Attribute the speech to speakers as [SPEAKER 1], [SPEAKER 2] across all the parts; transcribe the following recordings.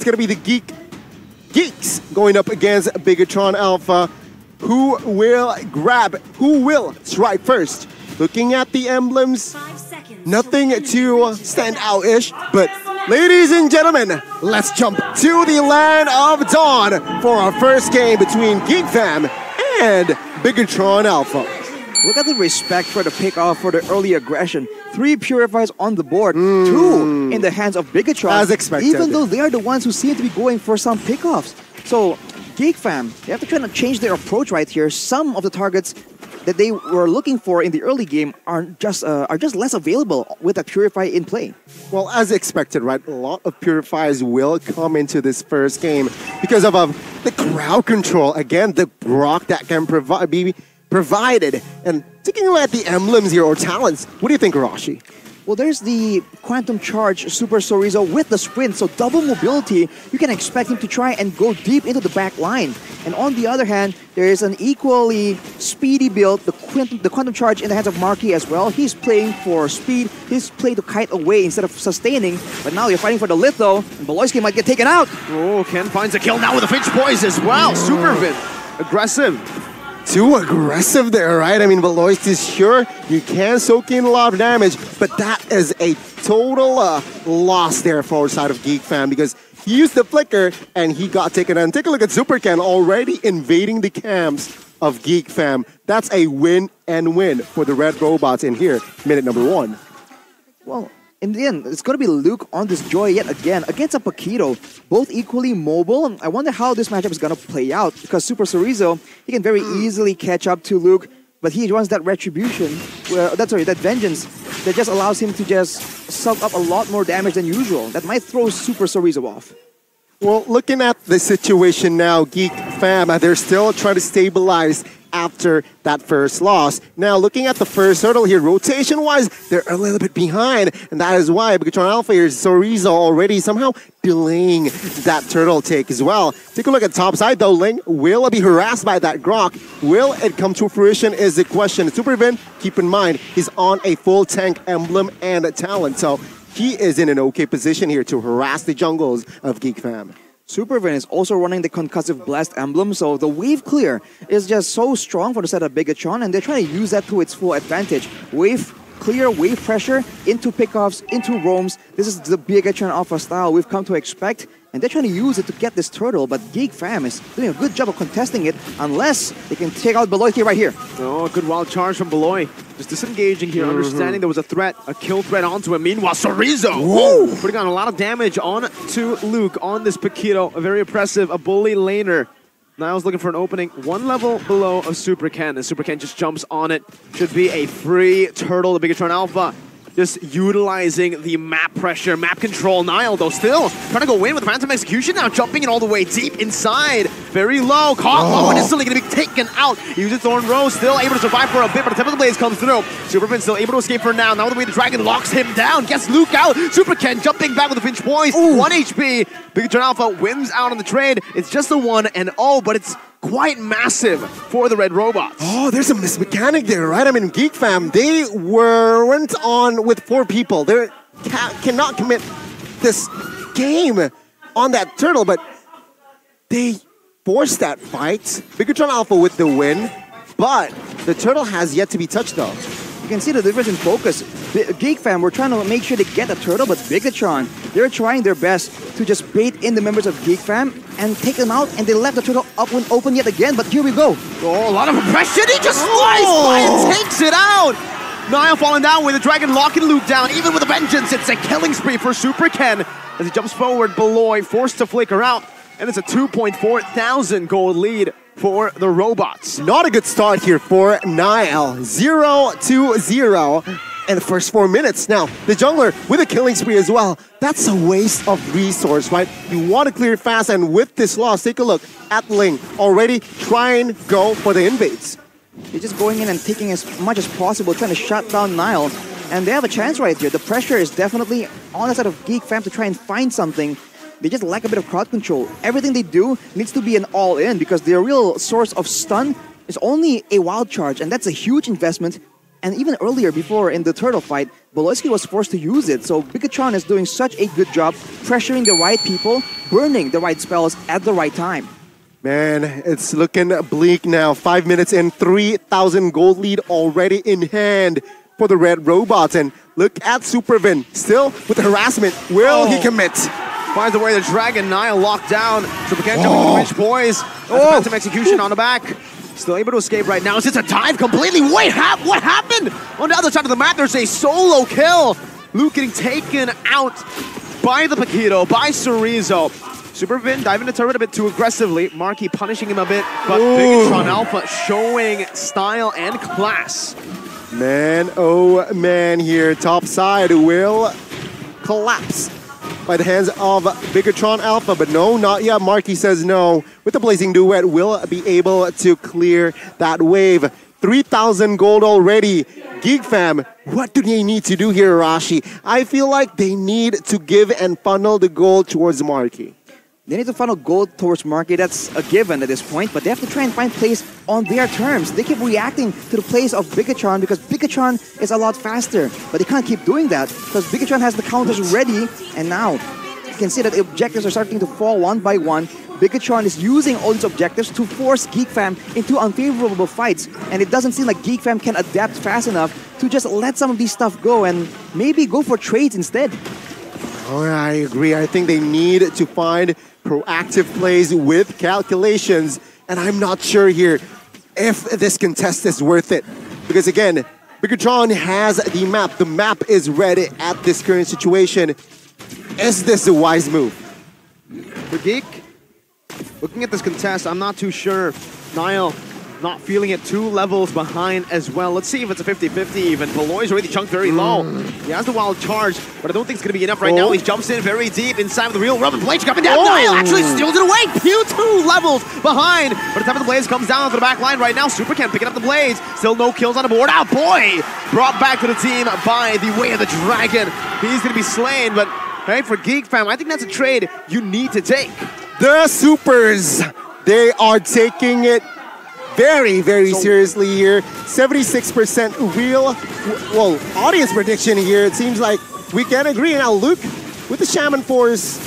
[SPEAKER 1] it's going to be the Geeks going up against BIGETRON Alpha. Who will strike first? Looking at the emblems, nothing to stand out-ish, but ladies and gentlemen, let's jump to the land of dawn for our first game between GEEK FAM and BIGETRON Alpha.
[SPEAKER 2] Look at the respect for the pickoff, for the early aggression. 3 purifiers on the board, 2 in the hands of BIGETRON.
[SPEAKER 1] As expected.
[SPEAKER 2] Even though they are the ones who seem to be going for some pickoffs. So, GEEK FAM, they have to try to change their approach right here. Some of the targets that they were looking for in the early game are just less available with a purifier in play.
[SPEAKER 1] Well, as expected, right? A lot of purifiers will come into this first game because of the crowd control. Again, the Brock that can be provided. And taking a look at the emblems here or talents, what do you think, Rashi?
[SPEAKER 2] Well, there's the Quantum Charge Super Sorizo with the sprint, so double mobility. You can expect him to try and go deep into the back line. And on the other hand, there is an equally speedy build, the Quantum Charge in the hands of Marky as well. He's playing for speed. He's playing to kite away instead of sustaining. But now you're fighting for the Litho, and Beloyski might get taken out.
[SPEAKER 3] Oh, Ken finds a kill now with the Finch Poise as well. Supervin, aggressive.
[SPEAKER 1] Too aggressive there, right? I mean, Beloyski is sure you can soak in a lot of damage, but that is a total loss there for side of GEEK FAM because he used the flicker and he got taken out. And take a look at Superken already invading the camps of GEEK FAM. That's a win and win for the Red Robots in here, minute number 1.
[SPEAKER 2] Well, in the end, it's going to be Luke on this Joy yet again against a Paquito. Both equally mobile. I wonder how this matchup is going to play out because Super Sorizo, he can very easily catch up to Luke, but he runs that retribution, that vengeance, that just allows him to just suck up a lot more damage than usual. That might throw Super Sorizo off.
[SPEAKER 1] Well, looking at the situation now, GEEK FAM, they're still trying to stabilize after that first loss. Now, looking at the first hurdle here, rotation-wise, they're a little bit behind, and that is why BIGETRON Alpha here, Sorizo already somehow delaying that turtle take as well. Take a look at top side, though. Ling will be harassed by that Grok. Will it come to fruition is the question. Supervin, keep in mind, he's on a full tank emblem and a talent, so he is in an okay position here to harass the jungles of GEEK FAM.
[SPEAKER 2] Supervin is also running the Concussive Blast emblem, so the wave clear is just so strong for the set of BIGETRON, and they're trying to use that to its full advantage. Wave clear, wave pressure, into pickoffs, into roams. This is the BIGETRON Alpha style we've come to expect, and they're trying to use it to get this turtle, but GEEK FAM is doing a good job of contesting it, unless they can take out Beloyski right here.
[SPEAKER 3] Oh, good wild charge from Beloy. Just disengaging here, understanding there was a threat, a kill threat onto him. Meanwhile, Sorizo putting on a lot of damage on to Luke on this Paquito. A very oppressive, a bully laner. Niall's looking for an opening 1 level below of Superken, and Superken just jumps on it. Should be a free turtle to BIGETRON Alpha. Just utilizing the map pressure, map control. Niall, though, still trying to go in with Phantom Execution now, jumping in all the way deep inside. Very low, caught low, and instantly going to be taken out. He uses Thorn Rose, still able to survive for a bit, but the Temple Blaze comes through. Superman still able to escape for now. Now the way the Dragon locks him down, gets Luke out. Superken jumping back with a Finch Poise, 1 HP. BIGETRON Alpha wins out on the trade. It's just a 1-0, but it's quite massive for the Red Robots.
[SPEAKER 1] Oh, there's a mismechanic there, right? I mean, GEEK FAM, they weren't on with 4 people. They cannot commit this game on that turtle, but they forced that fight. BIGETRON Alpha with the win, but the turtle has yet to be touched, though.
[SPEAKER 2] You can see the difference in focus. GEEK FAM were trying to make sure they get the turtle, but BIGETRON, they're trying their best to just bait in the members of GEEK FAM and take them out, and they left the turtle up and open yet again, but here we go.
[SPEAKER 3] Oh, a lot of oppression. He just sliced by and takes it out. Niall falling down with the Dragon locking Luke down. Even with a vengeance, it's a killing spree for Superken as he jumps forward. Beloy forced to flicker out, and it's a 2.4 thousand gold lead for the Robots.
[SPEAKER 1] Not a good start here for Niall. 0-0 in the first 4 minutes. Now, the jungler with a killing spree as well. That's a waste of resource, right? You want to clear fast, and with this loss, take a look at Ling. Already try and go for the invades.
[SPEAKER 2] They're just going in and taking as much as possible, trying to shut down Niall. And they have a chance right here. The pressure is definitely on the side of GEEK FAM to try and find something. They just lack a bit of crowd control. Everything they do needs to be an all-in because their real source of stun is only a wild charge, and that's a huge investment. And even earlier, before in the turtle fight, Beloyski was forced to use it. So BIGETRON is doing such a good job pressuring the right people, burning the right spells at the right time.
[SPEAKER 1] Man, it's looking bleak now. 5 minutes in, 3,000 gold lead already in hand for the red robots. And look at Supervin, still with the harassment. Will he commit?
[SPEAKER 3] Finds the way the Dragon Nile locked down. Supercan jumping with the Rich Boys. Phantom execution on the back. Still able to escape right now. It's just a dive completely. Wait, what happened? On the other side of the map, there's a solo kill. Luke getting taken out by the Paquito, by Chorizo. Supervin diving the turret a bit too aggressively. Marky punishing him a bit, but BIGETRON Alpha showing style and class.
[SPEAKER 1] Man, oh man here. Top side will collapse by the hands of BIGETRON Alpha, but no, not yet. Marky says no. With the Blazing Duet, will be able to clear that wave. 3,000 gold already. GEEK Fam, what do they need to do here, Arashi? I feel like they need to give and funnel the gold towards Marky.
[SPEAKER 2] They need to funnel gold towards Marky. That's a given at this point, but they have to try and find plays on their terms. They keep reacting to the plays of BIGETRON because BIGETRON is a lot faster, but they can't keep doing that because BIGETRON has the counters ready, and now you can see that the objectives are starting to fall one by one. BIGETRON is using all these objectives to force GEEK Fam into unfavorable fights, and it doesn't seem like GEEK Fam can adapt fast enough to just let some of these stuff go and maybe go for trades instead.
[SPEAKER 1] Oh, I agree. I think they need to find proactive plays with calculations, and I'm not sure here if this contest is worth it. Because again, BIGETRON has the map. The map is ready at this current situation. Is this a wise move?
[SPEAKER 3] For GEEK, looking at this contest, I'm not too sure. Nile not feeling it, 2 levels behind as well. Let's see if it's a 50-50 even. Beloy's already chunked very low. He has the wild charge, but I don't think it's going to be enough right now. He jumps in very deep inside of the real Rubber Blade coming down. Nile actually steals it away. Pew 2 levels behind. By the time of the Blades comes down to the back line right now, Supercan picking up the Blades. Still no kills on the board. Oh boy! Brought back to the team by the way of the Dragon. He's going to be slain, but hey, for GEEK Fam, I think that's a trade you need to take.
[SPEAKER 1] The Supers, they are taking it very, very seriously here. 76% real, well, audience prediction here. It seems like we can agree. Now, Luke, with the Shaman Force,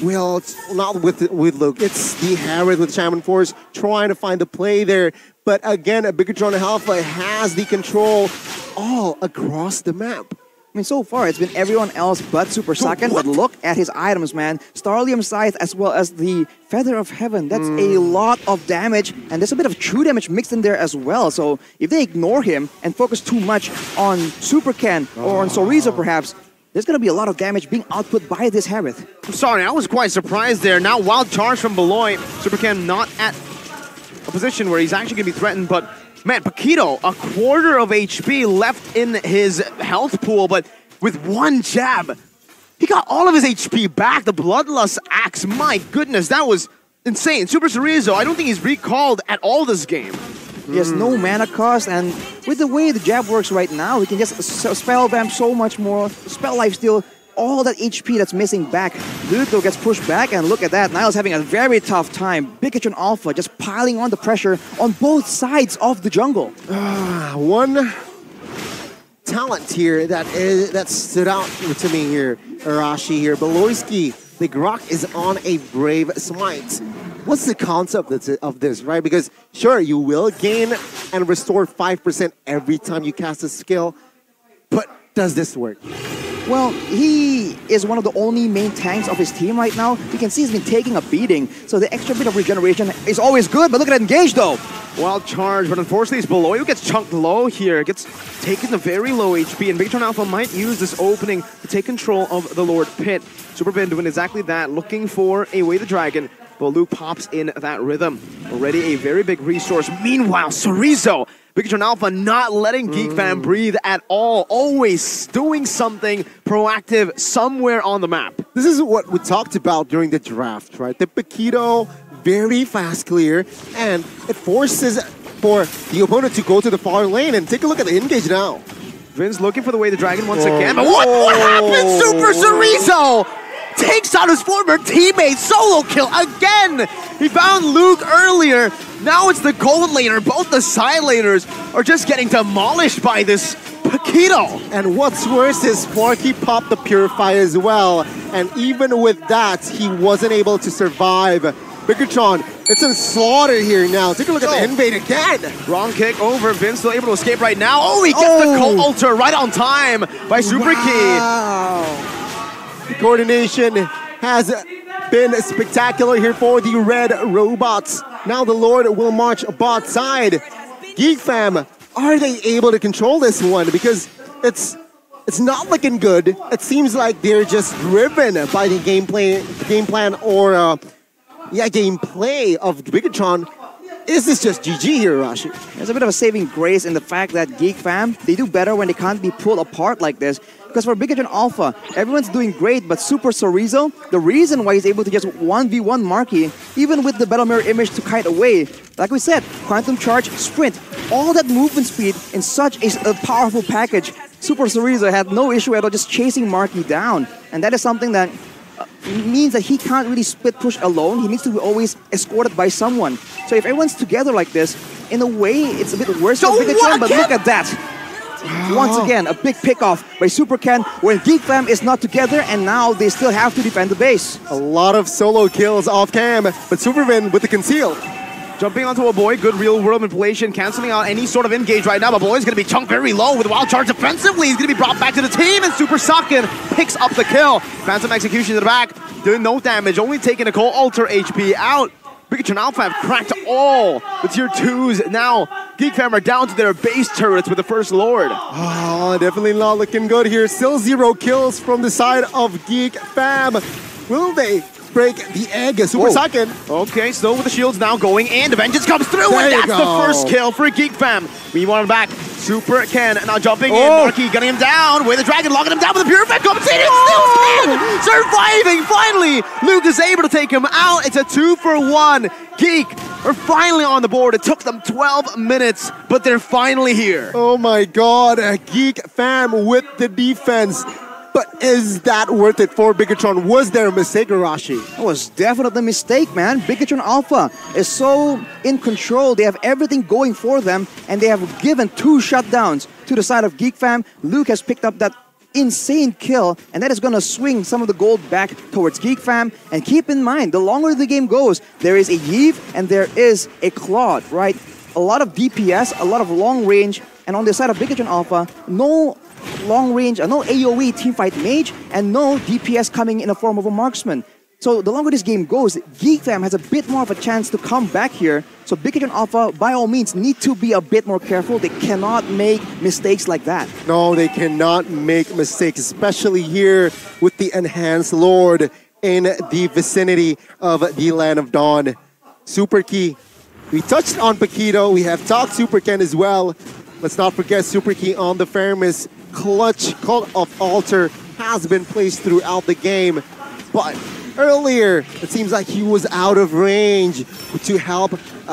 [SPEAKER 1] well, it's not with Luke. It's the Herod with Shaman Force trying to find the play there. But again, BIGETRON Alpha has the control all across the map.
[SPEAKER 2] I mean, so far, it's been everyone else but Super Saiyan, but look at his items, man. Starlium Scythe as well as the Feather of Heaven. That's a lot of damage, and there's a bit of true damage mixed in there as well. So if they ignore him and focus too much on Supercan or on Chorizo perhaps, there's going to be a lot of damage being output by this Harith.
[SPEAKER 3] I'm sorry, I was quite surprised there. Now wild charge from Beloy. Supercan not at a position where he's actually going to be threatened, but man, Paquito, a quarter of HP left in his health pool, but with one jab, he got all of his HP back. The Bloodlust Axe, my goodness, that was insane. Super Chorizo, I don't think he's recalled at all this game.
[SPEAKER 2] He has no mana cost, and with the way the jab works right now, he can just spell vamp so much more, spell lifesteal, all that HP that's missing back. Luke though gets pushed back, and look at that. Niall's having a very tough time. BIGETRON Alpha just piling on the pressure on both sides of the jungle.
[SPEAKER 1] One talent here that stood out to me here, Arashi here. Beloyski, the Grok is on a Brave Smite. What's the concept of this, right? Because sure, you will gain and restore 5% every time you cast a skill, but does this work?
[SPEAKER 2] Well, he is one of the only main tanks of his team right now. You can see he's been taking a beating, so the extra bit of regeneration is always good, but look at that engage though.
[SPEAKER 3] Wild charge, but unfortunately it's Beloy who gets chunked low here, gets taken to very low HP, and BIGETRON Alpha might use this opening to take control of the Lord Pit. Superbin doing exactly that, looking for a way the Dragon, but Luke pops in that rhythm. Already a very big resource. Meanwhile, Chorizo, BIGETRON Alpha not letting GEEK Fam breathe at all, always doing something proactive somewhere on the map.
[SPEAKER 1] This is what we talked about during the draft, right? The Paquito, very fast clear, and it forces for the opponent to go to the far lane, and take a look at the engage now.
[SPEAKER 3] Vin's looking for the way the Dragon once again, but what happened? Super Chorizo takes out his former teammate, solo kill again! He found Luke earlier, now it's the gold laner. Both the side laners are just getting demolished by this Paquito.
[SPEAKER 1] And what's worse is Sparky popped the Purify as well. And even with that, he wasn't able to survive. BIGETRON, it's in slaughter here now. Take a look at the invade again.
[SPEAKER 3] Wrong kick over. Vince still able to escape right now. Oh, he gets the Coulter right on time by Super Key.
[SPEAKER 1] The coordination has been spectacular here for the red robots. Now the Lord will march bot side. GEEK Fam, are they able to control this one? Because it's not looking good. It seems like they're just driven by the game plan or gameplay of BIGETRON. Is this just GG here, Rashi?
[SPEAKER 2] There's a bit of a saving grace in the fact that GEEK Fam, they do better when they can't be pulled apart like this. Because for BIGETRON Alpha, everyone's doing great, but Super Chorizo, the reason why he's able to just 1v1 Marky, even with the Battle Mirror image to kite away, like we said, Quantum Charge, Sprint, all that movement speed in such a powerful package. Super Chorizo had no issue at all just chasing Marky down. And that is something that means that he can't really split push alone. He needs to be always escorted by someone. So if everyone's together like this, in a way, it's a bit worse for BIGETRON, but look at that. Once again, a big pick-off by Super Ken when GEEK Fam is not together, and now they still have to defend the base.
[SPEAKER 1] A lot of solo kills off cam, but Supervin with the conceal.
[SPEAKER 3] Jumping onto a boy, good real-world manipulation, canceling out any sort of engage right now, but Boy's going to be chunked very low with Wild Charge defensively. He's going to be brought back to the team, and Super Socken picks up the kill. Phantom execution to the back, doing no damage, only taking a Coulter HP out. BIGETRON Alpha have cracked all the tier 2s. Now, GEEK Fam are down to their base turrets with the first Lord.
[SPEAKER 1] Oh, definitely not looking good here. Still 0 kills from the side of GEEK Fam. Will they break the egg? Super Socken.
[SPEAKER 3] Okay, still with the shields now going, and the Vengeance comes through, and that's the first kill for GEEK Fam. We want him back. Super Ken now jumping in. Marky gunning him down with the Dragon, locking him down with the Purify. Compensating, still Ken surviving. Finally, Luke is able to take him out. It's a 2-for-1. GEEK are finally on the board. It took them 12 minutes, but they're finally here.
[SPEAKER 1] Oh my god, GEEK Fam with the defense. But is that worth it for BIGETRON? Was there a mistake, Arashi?
[SPEAKER 2] It was definitely a mistake, man. BIGETRON Alpha is so in control. They have everything going for them, and they have given 2 shutdowns to the side of GEEK Fam. Luke has picked up that insane kill, and that is going to swing some of the gold back towards GEEK Fam. And keep in mind, the longer the game goes, there is a Yves and there is a Claude, right? A lot of DPS, a lot of long range, and on the side of BIGETRON Alpha, no long range, no AoE teamfight mage, and no DPS coming in the form of a marksman. So the longer this game goes, GEEK Fam has a bit more of a chance to come back here. So BIGETRON Alpha, by all means, need to be a bit more careful. They cannot make mistakes like that.
[SPEAKER 1] No, they cannot make mistakes, especially here with the Enhanced Lord in the vicinity of the Land of Dawn. Super Key. We touched on Paquito. We have talked Super Ken as well. Let's not forget Super Key on the Fairness. Clutch Cult of Altar has been placed throughout the game, but earlier it seems like he was out of range to help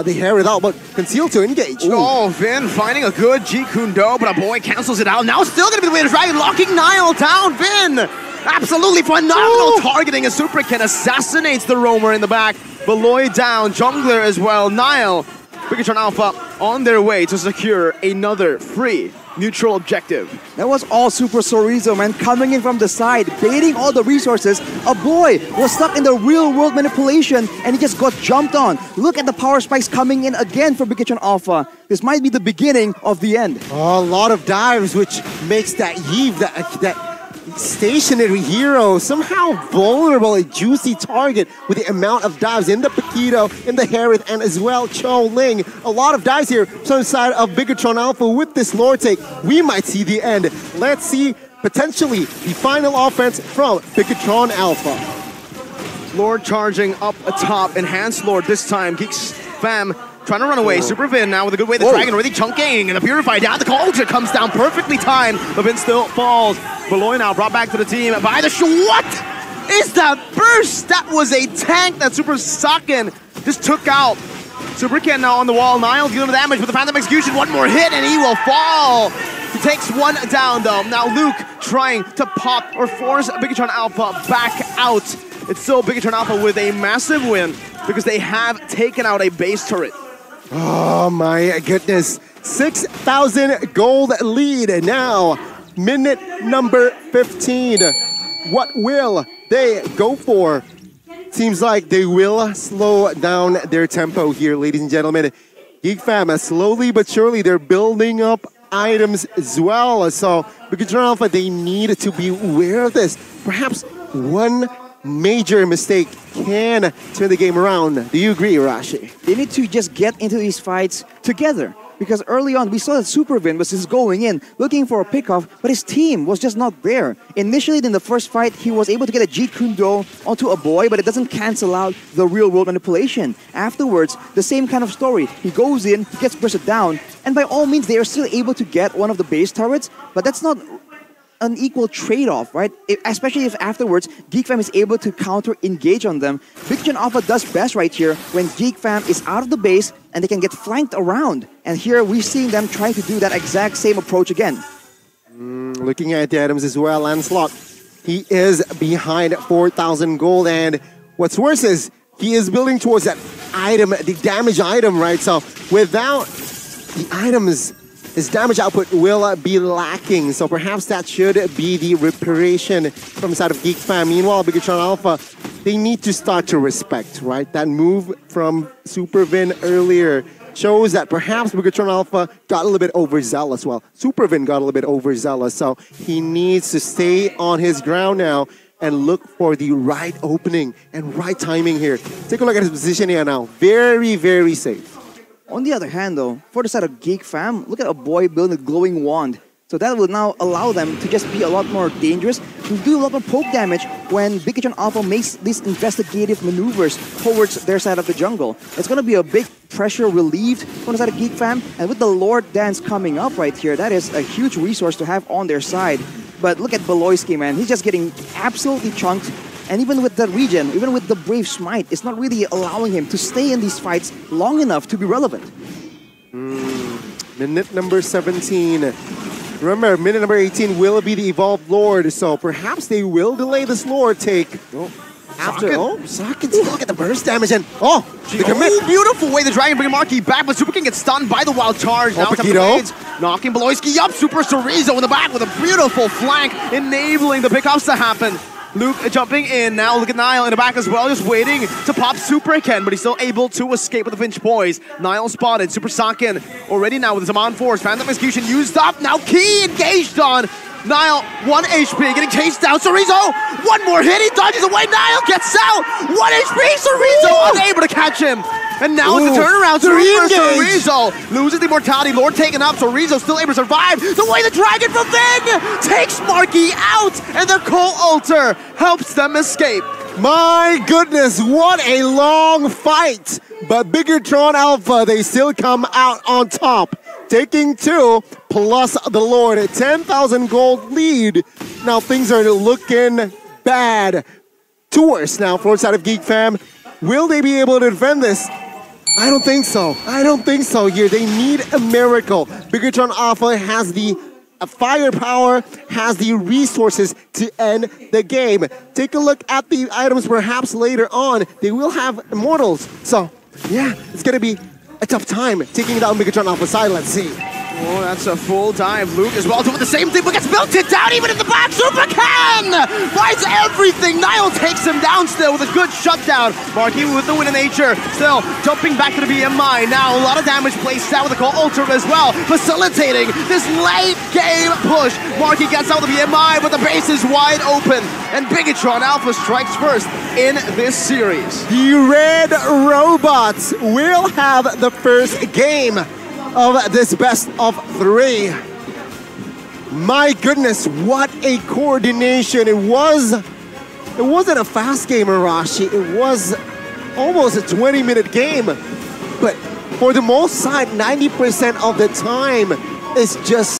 [SPEAKER 1] the Herod out, but concealed to engage.
[SPEAKER 3] Oh, Vin finding a good G Kundo, but a boy cancels it out. Now still going to be the way to Dragon, locking Nile down. Vin, absolutely phenomenal targeting as Super Ken assassinates the roamer in the back. Beloy down, jungler as well. Nile, BIGETRON Alpha on their way to secure another free neutral objective.
[SPEAKER 2] That was all Super Chorizo, man, coming in from the side, baiting all the resources. A boy was stuck in the real-world manipulation, and he just got jumped on. Look at the power spikes coming in again for BIGETRON Alpha. This might be the beginning of the end.
[SPEAKER 1] Oh, a lot of dives, which makes that Yves, that stationary hero, somehow vulnerable, a juicy target with the amount of dives in the Paquito, in the Herod, and as well Cho Ling. A lot of dives here from the side of BIGETRON Alpha with this lore take. We might see the end. Let's see potentially the final offense from BIGETRON Alpha.
[SPEAKER 3] Lord charging up atop, Enhanced Lord this time. GEEK Fam trying to run away. Super Vin now with a good way. The Dragon really chunking, and the Purify down. The Coulter comes down perfectly timed, but Vin still falls. Beloy now brought back to the team by the What is that burst? That was a tank that Super Socken just took out. Super Ken now on the wall. Nile dealing with damage with the Phantom Execution. One more hit and he will fall. He takes one down though. Now Luke trying to pop or force BIGETRON Alpha back out. It's still BIGETRON Alpha with a massive win because they have taken out a base turret.
[SPEAKER 1] Oh my goodness. 6,000 gold lead. And now, minute number 15. What will they go for? Seems like they will slow down their tempo here, ladies and gentlemen. GEEK FAM, slowly but surely, they're building up items as well. So, BIGETRON Alpha, they need to be aware of this. Perhaps one major mistake can turn the game around. Do you agree, Rashi?
[SPEAKER 2] They need to just get into these fights together. Because early on, we saw that Supervin was just going in, looking for a pickoff, but his team was just not there. Initially, in the first fight, he was able to get a Jeet Kune Do onto a boy, but it doesn't cancel out the real-world manipulation. Afterwards, the same kind of story. He goes in, he gets bursted down, and by all means, they are still able to get one of the base turrets, but that's not an equal trade-off, right? Especially if afterwards, GEEK FAM is able to counter-engage on them. BIGETRON Alpha does best right here when GEEK FAM is out of the base and they can get flanked around. And here we're seeing them trying to do that exact same approach again.
[SPEAKER 1] Looking at the items as well, Lancelot, he is behind 4,000 gold, and what's worse is he is building towards that item, the damage item, right? So without the items, his damage output will be lacking, so perhaps that should be the reparation from the side of GEEK FAM. Meanwhile, BIGETRON Alpha, they need to start to respect, right? That move from Supervin earlier shows that perhaps BIGETRON Alpha got a little bit overzealous. Well, Supervin got a little bit overzealous, so he needs to stay on his ground now and look for the right opening and right timing here. Take a look at his position here now. Very, very safe.
[SPEAKER 2] On the other hand, though, for the side of GEEK FAM, look at a boy building a glowing wand. So that will now allow them to just be a lot more dangerous, to do a lot more poke damage when BIGETRON Alpha makes these investigative maneuvers towards their side of the jungle. It's going to be a big pressure relieved from the side of GEEK FAM, and with the Lord Dance coming up right here, that is a huge resource to have on their side. But look at Beloyski, man. He's just getting absolutely chunked. And even with the regen, even with the Brave Smite, it's not really allowing him to stay in these fights long enough to be relevant.
[SPEAKER 1] Minute number 17. Remember, minute number 18 will be the Evolved Lord, so perhaps they will delay this Lord take. Socket, look at the burst damage, and the commit.
[SPEAKER 3] Oh, beautiful way the Dragon bringing Marky back, but Super King gets stunned by the wild charge. Now it's knocking Beloyski up. Super Chorizo in the back with a beautiful flank, enabling the pickoffs to happen. Luke jumping in now. Look at Niall in the back as well, just waiting to pop Super again, but he's still able to escape with the Finch Poise. Niall spotted. Super Sakin already now with his on force. Phantom Execution used up. Now Key engaged on. Niall, 1 HP, getting chased down. Chorizo, one more hit. He dodges away. Niall gets out. 1 HP. Chorizo unable to catch him. And now it's a turnaround. Chorizo loses the immortality. Lord taken up. Chorizo still able to survive. The way the Dragon from Ving takes Marky out, and the Coal Altar helps them escape.
[SPEAKER 1] My goodness, what a long fight. But BIGETRON Alpha, they still come out on top, taking 2 plus the Lord. 10,000 gold lead. Now things are looking bad. To worse now for the side of GEEK FAM. Will they be able to defend this? I don't think so. I don't think so here. They need a miracle. BIGETRON Alpha has the firepower, has the resources to end the game. Take a look at the items perhaps later on. They will have Immortals. So, yeah, it's going to be a tough time taking down BIGETRON Alpha side. Let's see.
[SPEAKER 3] Oh, that's a full dive. Luke as well doing the same thing, but gets melted down even in the back. Super Can finds everything. Niall takes him down still with a good shutdown. Marky with the win in nature. Still jumping back to the BMI. Now a lot of damage placed out with the Coal Altar as well, facilitating this late game push. Marky gets out with the BMI, but the base is wide open. And BIGETRON Alpha strikes first in this series.
[SPEAKER 1] The Red Robots will have the first game of this best of 3. My goodness, what a coordination. It wasn't a fast game, Arashi. It was almost a 20-minute game. But for the most side, 90% of the time, it's just